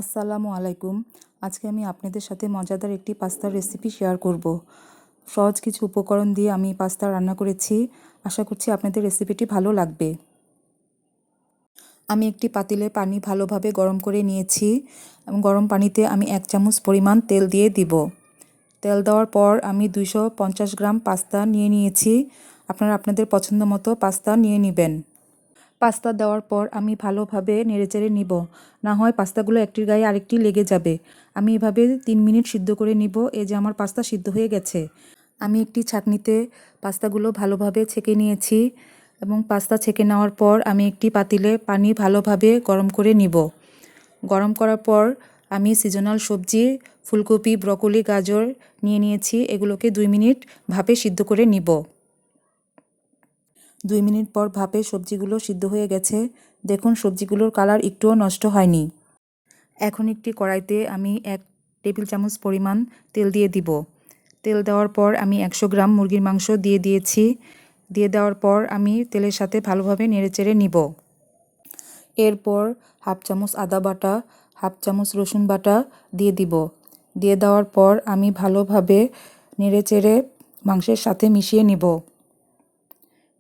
আসসালামু আলাইকুম। আজকে আমি আপনাদের সাথে মজাদার একটি পাস্তার রেসিপি শেয়ার করব। সহজ কিছু উপকরণ দিয়ে আমি পাস্তা রান্না করেছি। আশা করছি আপনাদের রেসিপিটি ভালো লাগবে। আমি একটি পাতিলে পানি ভালোভাবে গরম করে নিয়েছি এবং গরম পানিতে আমি 1 চামচ পরিমাণ তেল দিয়ে দিব। তেল দেওয়ার পর আমি 250 গ্রাম পাস্তা নিয়ে নিয়েছি। আপনারা আপনাদের পছন্দ মতো পাস্তা নিয়ে নেবেন। পাস্তা দেওয়ার পর আমি ভালোভাবে নেড়েচেড়ে নিব, না হয় পাস্তাগুলো একটির গায়ে আরেকটি লেগে যাবে। আমি এভাবে 3 মিনিট সিদ্ধ করে নিব। এই যে আমার পাস্তা সিদ্ধ হয়ে গেছে। আমি একটি ছাঁকনিতে পাস্তাগুলো ভালোভাবে ছেঁকে নিয়েছি এবং পাস্তা ছেঁকে নেওয়ার পর আমি একটি পাতিলে পানি ভালোভাবে গরম করে নিব। গরম করার পর আমি সিজনাল সবজি ফুলকপি, ব্রকলি, গাজর নিয়ে নিয়েছি। এগুলোকে 2 মিনিট ভাপে সিদ্ধ করে নিব। 2 মিনিট পর ভাপে সবজিগুলো সিদ্ধ হয়ে গেছে। দেখুন সবজিগুলোর কালার একটুও নষ্ট হয়নি। এখন একটি কড়াইতে আমি 1 টেবিল চামচ পরিমাণ তেল দিয়ে দিব। তেল দেওয়ার পর আমি 100 গ্রাম মুরগির মাংস দিয়ে দিয়েছি। দিয়ে দেওয়ার পর আমি তেলের সাথে ভালোভাবে নেড়েচেড়ে নিব। এরপর হাফ চামচ আদা বাটা, হাফ চামচ রসুন বাটা দিয়ে দিব। দিয়ে দেওয়ার পর আমি ভালোভাবে নেড়েচেড়ে মাংসের সাথে মিশিয়ে নিব।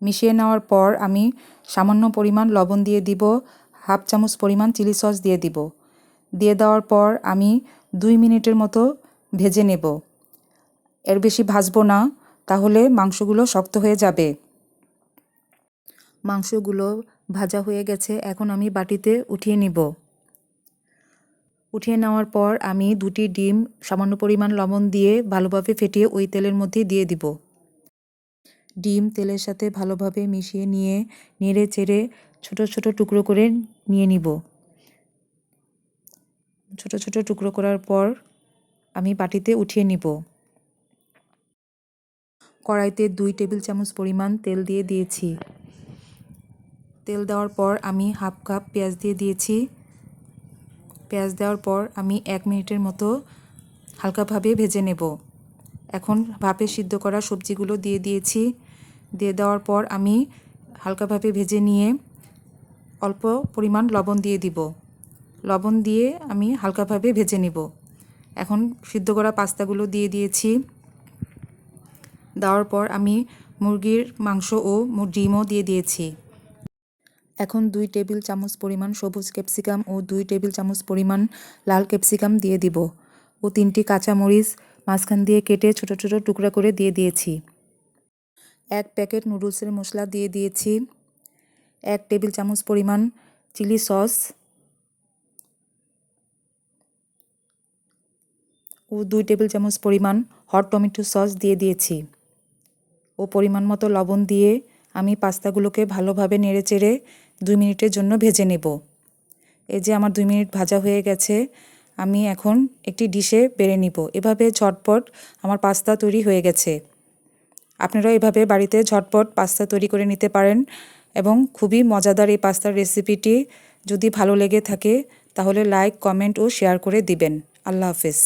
মিশিয়ে নেওয়ার পর আমি সামান্য পরিমাণ লবণ দিয়ে দিব, হাফ চামচ পরিমাণ চিলি সস দিয়ে দিব। দিয়ে দেওয়ার পর আমি 2 মিনিটের মতো ভেজে নেব। এর বেশি ভাজবো না, তাহলে মাংসগুলো শক্ত হয়ে যাবে। মাংসগুলো ভাজা হয়ে গেছে। এখন আমি বাটিতে উঠিয়ে নিব। উঠিয়ে নেওয়ার পর আমি 2টি ডিম সামান্য পরিমাণ লবণ দিয়ে ভালোভাবে ফেটিয়ে ওই তেলের মধ্যে দিয়ে দিব। ডিম তেলের সাথে ভালোভাবে মিশিয়ে নিয়ে নেড়ে চেড়ে ছোট ছোট টুকরো করে নিয়ে নিব। ছোট ছোট টুকরো করার পর আমি বাটিতে উঠিয়ে নিব। কড়াইতে 2 টেবিল চামচ পরিমাণ তেল দিয়ে দিয়েছি। তেল দেওয়ার পর আমি হাফ কাপ পেঁয়াজ দিয়ে দিয়েছি। পেঁয়াজ দেওয়ার পর আমি 1 মিনিটের মতো হালকাভাবে ভেজে নেব। এখন ভাপে সিদ্ধ করা সবজিগুলো দিয়ে দিয়েছি। দিয়ে দেওয়ার পর আমি হালকাভাবে ভেজে নিয়ে অল্প পরিমাণ লবণ দিয়ে দিব। লবণ দিয়ে আমি হালকাভাবে ভেজে নিব। এখন সিদ্ধ করা পাস্তাগুলো দিয়ে দিয়েছি। দেওয়ার পর আমি মুরগির মাংস ও ডিমও দিয়ে দিয়েছি। এখন 2 টেবিল চামচ পরিমাণ সবুজ ক্যাপসিকাম ও 2 টেবিল চামচ পরিমাণ লাল ক্যাপসিকাম দিয়ে দিব ও 3টি কাঁচামরিচ মাঝখান দিয়ে কেটে ছোট ছোট টুকরা করে দিয়ে দিয়েছি। 1 প্যাকেট নুডলসের মশলা দিয়ে দিয়েছি। 1 টেবিল চামচ পরিমাণ চিলি সস ও 2 টেবিল চামচ পরিমাণ হট টমেটো সস দিয়ে দিয়েছি ও পরিমাণ মতো লবণ দিয়ে আমি পাস্তাগুলোকে ভালোভাবে নেড়েচেড়ে 2 মিনিটের জন্য ভেজে নেব। এই যে আমার 2 মিনিট ভাজা হয়ে গেছে। আমি এখন একটি ডিশে বেড়ে নিব। এভাবে ঝটপট আমার পাস্তা তৈরি হয়ে গেছে। আপনারা এভাবে বাড়িতে ঝটপট পাস্তা তৈরি করে নিতে পারেন এবং খুবই মজাদার এই পাস্তার রেসিপিটি যদি ভালো লেগে থাকে তাহলে লাইক, কমেন্ট ও শেয়ার করে দিবেন। আল্লাহ হাফেজ।